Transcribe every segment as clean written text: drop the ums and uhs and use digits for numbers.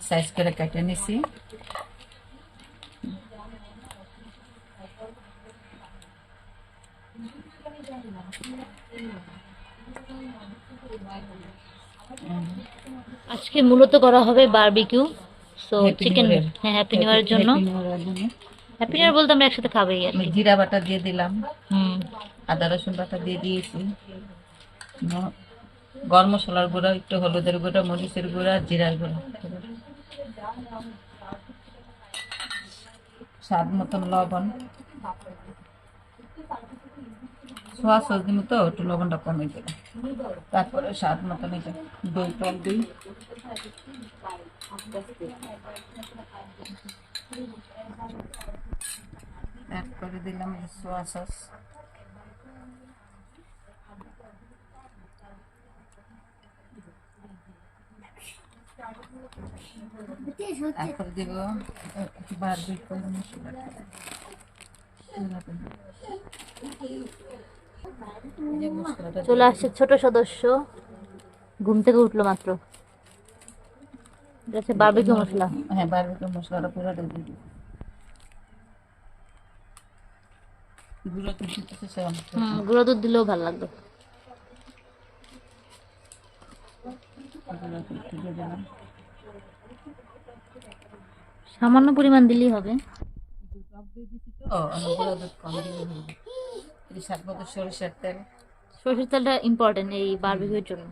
Size করে কেটে নিছি। আজকে মূলত করা হবে barbecue. So happy new chicken, year. হ্যাঁ হ্যাপি নিউ ইয়ারের জন্য। হ্যাপি নিউ ইয়ার বলতে আমরা একসাথে খাবোই আর আমি কি। জিরা বাটা দিয়ে দিলাম, হুম, আদা রসুন বাটা দিয়ে দিয়েছি, গরম মশলার গুঁড়া, একটু হলুদের গুঁড়া, মরিচের গুঁড়া, জিরার গুঁড়া, স্বাদ মতন লবণ, সোয়া সস দিব তো একটু লবণটা কমে দেবে। তারপরে স্বাদ মতন এটা দই, টক দই, অ্যাড করে দিলাম সোয়া সস। তারপরে দিব বারবিকিউ মশলাটা। চলে আসছে ছোট সদস্য, ঘুম থেকে উঠলো মাত্র। এটা হচ্ছে বারবিকিউ মশলা। হ্যাঁ, বারবিকিউ মশলাটা পুরোটা দিয়ে দিই। গুঁড়ো দুধ দিতেছে সেরকম। গুঁড়ো দুধ দিলেও ভালো লাগবে। গুঁড়ো দুধ দিয়ে দিলাম। সামান্য পরিমাণ দিলেই হবে। টক দই দিছি তো, আমি গুঁড়ো দুধ কম দিলে হবে। এই স্বাদ মতো সরিষার তেল। সরষের তেলটা ইম্পর্টেন্ট এই বারবিকিউর জন্য।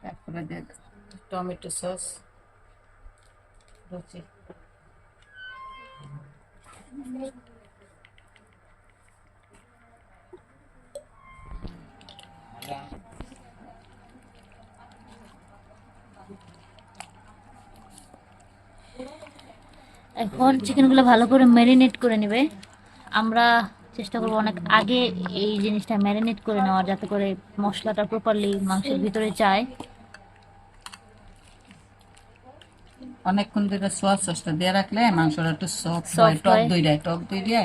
তারপরে দেখ টমেটো সস, রুচি। এখন চিকেনগুলো ভালো করে ম্যারিনেট করে নেবে। আমরা চেষ্টা করবো অনেক আগে এই জিনিসটা ম্যারিনেট করে নেওয়ার, যাতে করে মশলাটা প্রপারলি মাংসের ভিতরে যায়। অনেকক্ষণ ধরে সোয়া সসটা দিয়ে রাখলে মাংসটা একটু সফট হয়। সফট হয়। টক দই দিয়ে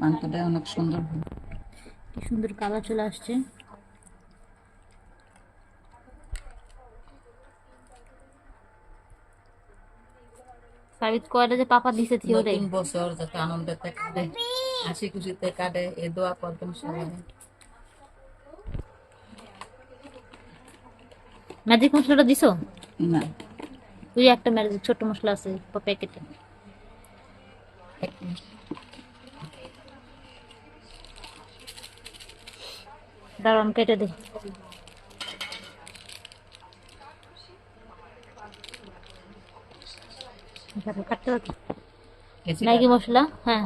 মাংসটা অনেক সুন্দর হয়। কি সুন্দর কালার চলে আসছে। সাবিত কয়টা যে পাপা দিছে থিওরে। নতুন বছর যাতে আনন্দতে কাটে, হাসি খুশিতে কাটে, এ দোয়া করবেন সবাই। ম্যাজিক মশলাটা দিছো? না, তুই একটা ম্যাজিক ছোট মশলা আছে প্যাকেটে। দাঁড়ান কেটে দে। কাটতে হবে। ম্যাগি মশলা, হ্যাঁ।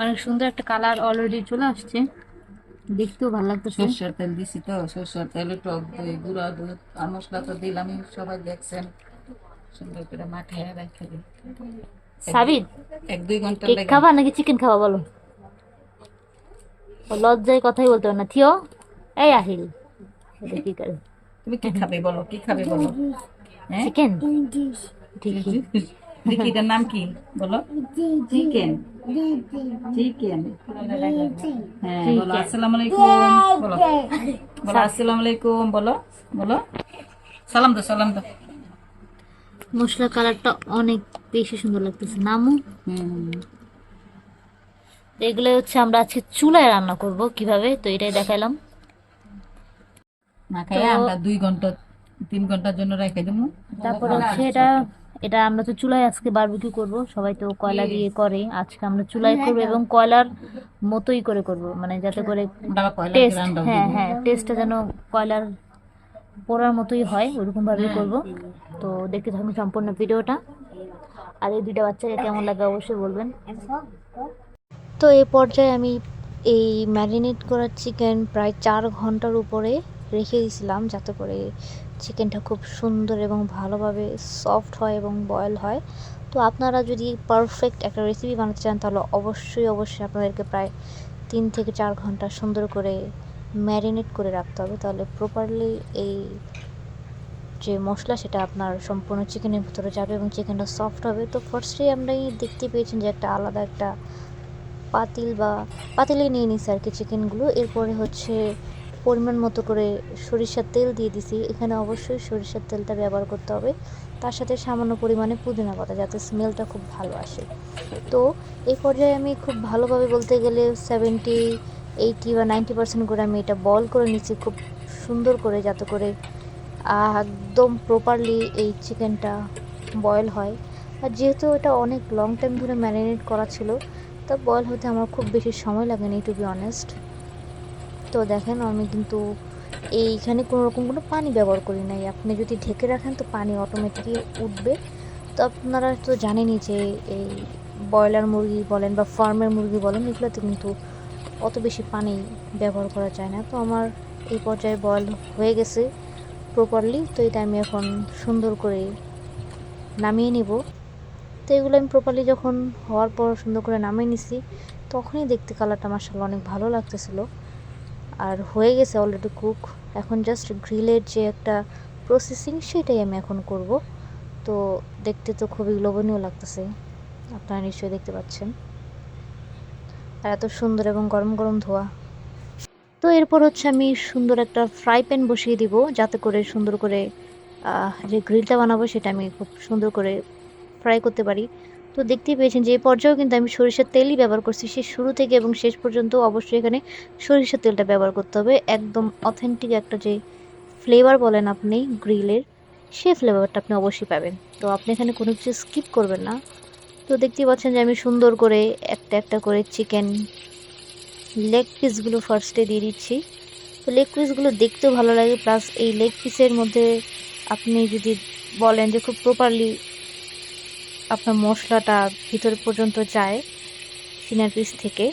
অনেক সুন্দর একটা কালার অলরেডি চলে আসছে, দেখতেও ভালো লাগতেছে। সরষের তেল দিছি তো, সরষের তেলে টক দই, গুঁড়া দুধ আর মশলা তো দিলামই, সবাই দেখছেন। সুন্দর করে মাখায় রেখে দিই। সাবিত, 1-2 ঘন্টা কেক লাগে। খাবা নাকি চিকেন খাবা বলো? ও লজ্জায় কথাই বলতে পারে না। থিও, এই আহিল, এটা কি করে? তুমি কি খাবে বলো, কি খাবে বলো? হ্যাঁ, চিকেন। ঠিকই। এটার নাম কি বলো? চিকেন। চিকেন। হ্যাঁ বলো আসসালামু আলাইকুম। বলো, বলো আসসালামু আলাইকুম। বলো, বলো সালাম দাও, সালাম দাও। মশলার কালারটা অনেক বেশি সুন্দর লাগতেছে নামু। হুম, এগুলো হচ্ছে আমরা আজকে চুলায় রান্না করব কিভাবে, তো এটাই দেখাইলাম। না তো খাইয়া আমরা 2 ঘন্টা 3 ঘন্টার জন্য রেখে দেবো। তারপর হচ্ছে এটা এটা আমরা তো চুলায় আজকে বারবিকিউ করব। সবাই তো কয়লা দিয়ে করে, আজকে আমরা চুলায় করব এবং কয়লার মতোই করে করব, মানে যাতে করে আমরা আবার কয়লার টেস্ট, গ্রান্ডাও হ্যাঁ দিব। হ্যাঁ, টেস্টটা যেন কয়লার পোড়ার মতোই হয়, ওরকম ভাবে করব। তো দেখতে থাকুন সম্পূর্ণ ভিডিওটা। আর এই দুইটা বাচ্চাকে কেমন লাগে অবশ্যই বলবেন। তো এই পর্যায়ে আমি এই ম্যারিনেট করা চিকেন প্রায় 4 ঘন্টার উপরে রেখে দিয়েছিলাম, যাতে করে চিকেনটা খুব সুন্দর এবং ভালোভাবে সফট হয় এবং বয়েল হয়। তো আপনারা যদি পারফেক্ট একটা রেসিপি বানাতে চান, তাহলে অবশ্যই অবশ্যই আপনাদেরকে প্রায় 3 থেকে 4 ঘন্টা সুন্দর করে ম্যারিনেট করে রাখতে হবে, তাহলে প্রপারলি এই যে মশলা সেটা আপনার সম্পূর্ণ চিকেনের ভিতরে যাবে এবং চিকেনটা সফট হবে। তো ফার্স্টেই আপনি দেখতে পেয়েছেন যে একটা আলাদা একটা পাতিলে নিয়ে নিছি আর কি চিকেনগুলো। এরপরে হচ্ছে পরিমাণ মতো করে সরিষার তেল দিয়ে দিছি। এখানে অবশ্যই সরিষার তেলটা ব্যবহার করতে হবে, তার সাথে সামান্য পরিমাণে পুদিনা পাতা, যাতে স্মেলটা খুব ভালো আসে। তো এই পর্যায়ে আমি খুব ভালোভাবে বলতে গেলে 70-80 বা 90% করে আমি এটা বয়েল করে নিচ্ছি খুব সুন্দর করে, যাতে করে একদম প্রপারলি এই চিকেনটা বয়েল হয়। আর যেহেতু এটা অনেক লং টাইম ধরে ম্যারিনেট করা ছিল, তা বয়েল হতে আমার খুব বেশি সময় লাগেনি, টু বি অনেস্ট। তো দেখেন আমি কিন্তু এইখানে কোনো রকম কোনো পানি ব্যবহার করি নাই। আপনি যদি ঢেকে রাখেন তো পানি অটোমেটিকই উঠবে। তো আপনারা তো জানেনই যে এই ব্রয়লার মুরগি বলেন বা ফার্মের মুরগি বলেন, এগুলোতে কিন্তু অত বেশি পানি ব্যবহার করা যায় না। তো আমার এই পর্যায়ে বয়েল হয়ে গেছে প্রপারলি। তো এটা আমি এখন সুন্দর করে নামিয়ে নিব। তো এগুলো আমি প্রপারলি যখন হওয়ার পর সুন্দর করে নামিয়ে নিছি, তখনই দেখতে কালারটা মাশাআল্লাহ অনেক ভালো লাগতেছিল। আর হয়ে গেছে অলরেডি কুক। এখন জাস্ট গ্রিলের যে একটা প্রসেসিং সেটাই আমি এখন করব। তো দেখতে তো খুবই লোভনীয় লাগতেছে, আপনারা নিশ্চয়ই দেখতে পাচ্ছেন। আর এত সুন্দর এবং গরম গরম ধোয়া। তো এরপর হচ্ছে আমি সুন্দর একটা ফ্রাই প্যান বসিয়ে দিব, যাতে করে সুন্দর করে যে গ্রিলটা বানাবো সেটা আমি খুব সুন্দর করে ফ্রাই করতে পারি। তো দেখতেই পেয়েছেন যে এই পর্যায়েও কিন্তু আমি সরিষার তেলই ব্যবহার করছি, সে শুরু থেকে এবং শেষ পর্যন্ত অবশ্যই এখানে সরিষার তেলটা ব্যবহার করতে হবে। একদম অথেন্টিক একটা যে ফ্লেভার বলেন আপনি গ্রিলের, সেই ফ্লেভারটা আপনি অবশ্যই পাবেন। তো আপনি এখানে কোনো কিছু স্কিপ করবেন না। তো দেখতেই পাচ্ছেন যে আমি সুন্দর করে একটা একটা করে চিকেন লেগ পিসগুলো ফার্স্টে দিয়ে দিচ্ছি। তো লেগ পিসগুলো দেখতেও ভালো লাগে, প্লাস এই লেগ পিসের মধ্যে আপনি যদি বলেন যে খুব প্রপারলি আপনার মশলাটা ভিতর পর্যন্ত যায় সিনার পিস থেকে।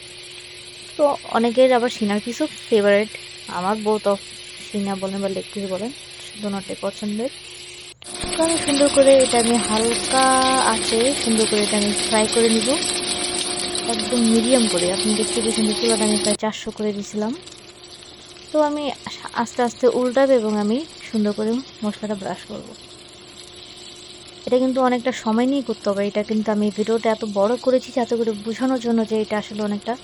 তো অনেকের আবার সিনার পিসও ফেভারিট, আমার বোথ অফ সিনা বলেন বা লেগ পিস বলেন দুটোটাই পছন্দের। তো আমি সুন্দর করে এটা আমি হালকা আছে সুন্দর করে এটা আমি ফ্রাই করে নিব, একদম মিডিয়াম করে। আপনি দেখতে পেয়েছেন যে চুলাটা আমি প্রায় 400 করে দিয়েছিলাম। তো আমি আস্তে আস্তে উল্টাবো এবং আমি সুন্দর করে মশলাটা ব্রাশ করব। এটা কিন্তু অনেকটা সময় নিয়ে করতে হবে। এটা কিন্তু আমি ভিডিওটা এত বড় করেছি যাতে করে বোঝানোর জন্য যে এটা আসলে অনেকটা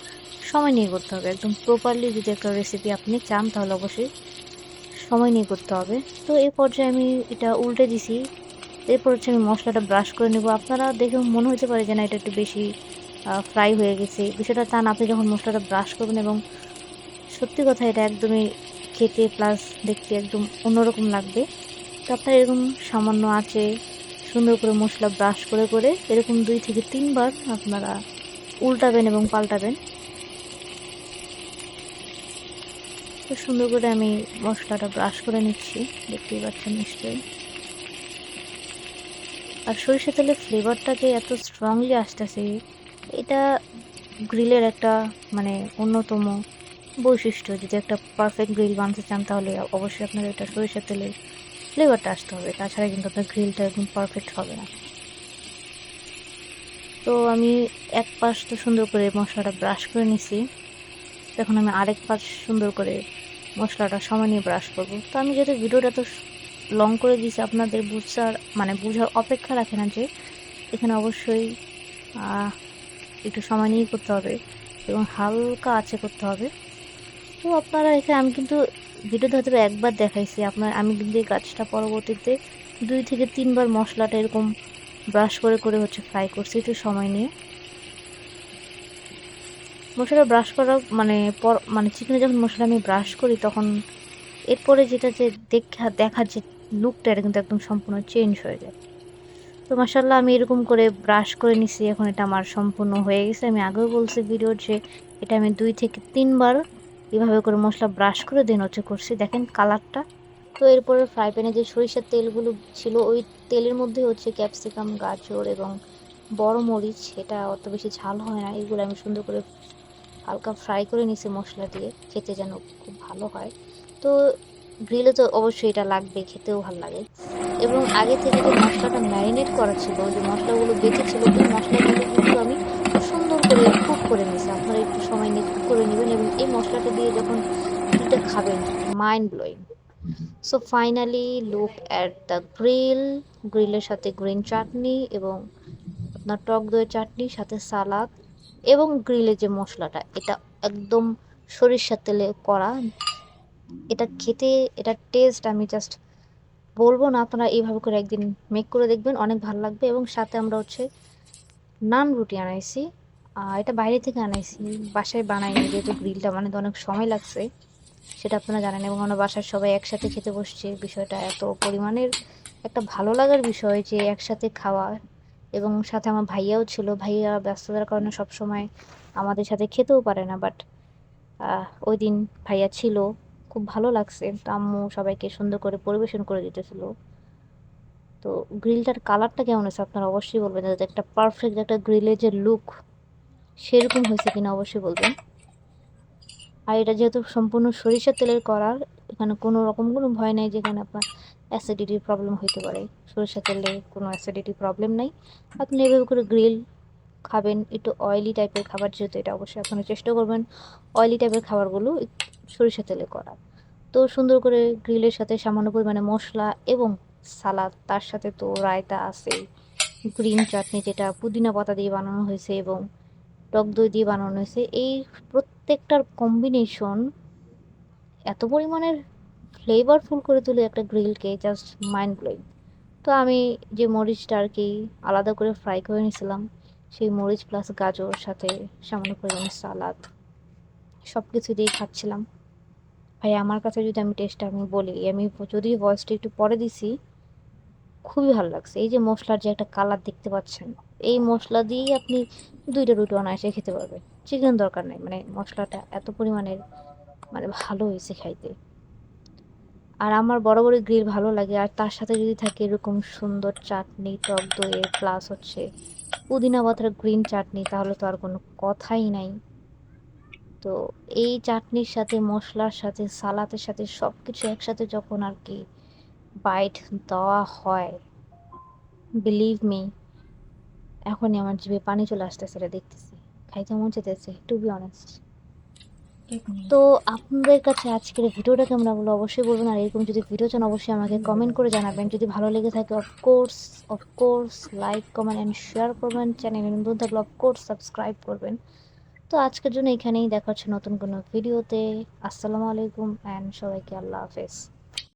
সময় নিয়ে করতে হবে। একদম প্রপারলি যদি একটা রেসিপি আপনি চান তাহলে অবশ্যই সময় নিয়ে করতে হবে। তো এই পর্যায়ে আমি এটা উল্টে দিছি। এরপর হচ্ছে আমি মশলাটা ব্রাশ করে নেব। আপনারা দেখে মনে হতে পারে যে না এটা একটু বেশি ফ্রাই হয়ে গেছে, বিষয়টা তা না। আপনি যখন মশলাটা ব্রাশ করবেন, এবং সত্যি কথা এটা একদমই খেতে প্লাস দেখতে একদম অন্যরকম লাগবে। তো আপনারা এরকম সামান্য আঁচে সুন্দর করে মশলা ব্রাশ করে করে এরকম 2 থেকে 3 বার আপনারা উল্টাবেন এবং পাল্টাবেন। তো সুন্দর করে আমি মশলাটা ব্রাশ করে নিচ্ছি, দেখতেই পাচ্ছেন নিশ্চয়ই। আর সরিষা তেলের ফ্লেভারটা যে এত স্ট্রংলি আসতেছে, এটা গ্রিলের একটা মানে অন্যতম বৈশিষ্ট্য। যদি একটা পারফেক্ট গ্রিল বানাতে চান তাহলে অবশ্যই আপনার এটা সরিষার তেলের ফ্লেভারটা আসতে হবে, তাছাড়া কিন্তু আপনার গ্রিলটা একদম পারফেক্ট হবে না। তো আমি এক পাশ তো সুন্দর করে মশলাটা ব্রাশ করে নিছি, এখন আমি আরেক পাশ সুন্দর করে মশলাটা সময় নিয়ে ব্রাশ করব। তো আমি যেহেতু ভিডিওটা তো লং করে দিয়েছি, আপনাদের বোঝার অপেক্ষা রাখে না যে এখানে অবশ্যই একটু সময় নিয়ে করতে হবে এবং হালকা আঁচে করতে হবে। তো আপনারা এখানে আমি কিন্তু ভিডিওতে হয়তো একবার দেখাইছি আমি কিন্তু এই কাজটা পরবর্তীতে 2 থেকে 3 বার মশলাটা এরকম ব্রাশ করে করে হচ্ছে ফ্রাই করছি একটু সময় নিয়ে। মশলা ব্রাশ করা চিকেনে যখন মশলা আমি ব্রাশ করি তখন এরপরে যেটা যে দেখার যে লুকটা, এটা কিন্তু একদম সম্পূর্ণ চেঞ্জ হয়ে যায়। তো মাশাআল্লাহ আমি এরকম করে ব্রাশ করে নিছি, এখন এটা আমার সম্পূর্ণ হয়ে গেছে। আমি আগেও বলছি ভিডিওর যে এটা আমি 2 থেকে 3 বার এভাবে করে মশলা ব্রাশ করে দেন হচ্ছে করছি, দেখেন কালারটা। তো এরপরে ফ্রাই প্যানে যে সরিষার তেলগুলো ছিল ওই তেলের মধ্যে হচ্ছে ক্যাপসিকাম, গাজর এবং বড় মরিচ, এটা অত বেশি ঝাল হয় না, এগুলো আমি সুন্দর করে হালকা ফ্রাই করে নিছি মশলা দিয়ে, খেতে যেন খুব ভালো হয়। তো গ্রিলে তো অবশ্যই এটা লাগবে, খেতেও ভালো লাগে। এবং আগে থেকে যে মশলাটা ম্যারিনেট করা ছিল, যে মশলাগুলো বেঁচে ছিল, ওই মশলাগুলো কিন্তু আমি সুন্দর করে কুক করে নিয়েছি। আপনারা একটু সময় নিয়ে কুক করে নেবেন এবং এই মশলাটা দিয়ে যখন এটা খাবেন mind blowing. So finally look at the grill. গ্রিলের সাথে গ্রিন চাটনি এবং আপনার টক দই চাটনি, সাথে সালাদ এবং গ্রিলের যে মশলাটা, এটা একদম সরিষার তেলে করা। এটা খেতে, এটা টেস্ট আমি জাস্ট বলবো না, আপনারা এইভাবে করে একদিন মেক করে দেখবেন, অনেক ভালো লাগবে। এবং সাথে আমরা হচ্ছে নান রুটি আনাইছি। এটা বাইরে থেকে আনাইছি, বাসায় বানাইনি, যেহেতু গ্রিলটা বানাতে অনেক সময় লাগছে, সেটা আপনারা জানেন। এবং আমরা বাসার সবাই একসাথে খেতে বসছি, বিষয়টা এত পরিমাণের একটা ভালো লাগার বিষয় যে একসাথে খাওয়া। এবং সাথে আমার ভাইয়াও ছিল, ভাইয়া ব্যস্ততার কারণে সবসময় আমাদের সাথে খেতেও পারে না, বাট ওই দিন ভাইয়া ছিল, খুব ভালো লাগছে। তো আম্মু সবাইকে সুন্দর করে পরিবেশন করে দিতেছিল। তো গ্রিলটার কালারটা কেমন হয়েছে আপনারা অবশ্যই বলবেন, যাতে একটা পারফেক্ট একটা গ্রিলের যে লুক সেরকম হয়েছে কিনা অবশ্যই বলবেন। আর এটা যেহেতু সম্পূর্ণ সরিষার তেলের করার, এখানে কোনো রকম কোনো ভয় নেই যেখানে আপনার অ্যাসিডিটির প্রবলেম হতে পারে। সরিষার তেলে কোনো অ্যাসিডিটি প্রবলেম নাই। আপনি এভাবে করে গ্রিল খাবেন, একটু অয়েলি টাইপের খাবার, যেহেতু এটা অবশ্যই আপনারা চেষ্টা করবেন অয়েলি টাইপের খাবারগুলো সরিষার তেলে করা। তো সুন্দর করে গ্রিলের সাথে সামান্য পরিমাণে মশলা এবং সালাদ, তার সাথে তো রায়তা আছে, গ্রিন চাটনি যেটা পুদিনা পাতা দিয়ে বানানো হয়েছে এবং টক দই দিয়ে বানানো হয়েছে, এই প্রত্যেকটার কম্বিনেশন এত পরিমাণের ফ্লেভারফুল করে তুলে একটা গ্রিলকে, জাস্ট মাইন্ড ব্লোয়িং। তো আমি যে মরিচটা আর কি আলাদা করে ফ্রাই করে নিয়েছিলাম, সেই মরিচ প্লাস গাজর সাথে সামান্য পরিমাণে সালাদ, সব কিছু দিয়ে খাচ্ছিলাম। ভাই আমার কাছে যদি আমি টেস্টটা আমি বলি, আমি যদি ভয়েসটা একটু পরে দিছি, খুবই ভালো লাগছে। এই যে মশলার যে একটা কালার দেখতে পাচ্ছেন, এই মশলা দিয়েই আপনি দুইটা রুটি অনায়াসে খেতে পারবেন, চিকেন দরকার নেই। মানে মশলাটা এত পরিমাণের মানে ভালো হয়েছে খাইতে। আর আমার বরাবর গ্রিল ভালো লাগে, আর তার সাথে যদি থাকে এরকম সুন্দর চাটনি, টক দইয়ের প্লাস হচ্ছে পুদিনা পাতার গ্রিন চাটনি, তাহলে তো আর কোনো কথাই নাই। তো এই চাটনির সাথে, মশলার সাথে, সালাদের সাথে সব কিছু একসাথে যখন আর কি বাইট দেওয়া হয়, বিলিভ মি, এখনই আমার জিভে পানি চলে আসতেছে, এটা দেখতেছি খাইতে মন চাইতেছে, টু বি অনেস্ট। তো আপনাদের কাছে আজকের ভিডিওটা কেমন লাগলো অবশ্যই বলবেন। আর এরকম যদি ভিডিও চান অবশ্যই আমাকে কমেন্ট করে জানাবেন। যদি ভালো লেগে থাকে of course like, comment and share করবেন। চ্যানেলে নতুন থাকলে অফকোর্স সাবস্ক্রাইব করবেন। তো আজকের জন্য এখানেই দেখা হচ্ছে নতুন কোনো ভিডিওতে। আসসালামু আলাইকুম অ্যান্ড সবাইকে আল্লাহ হাফেজ।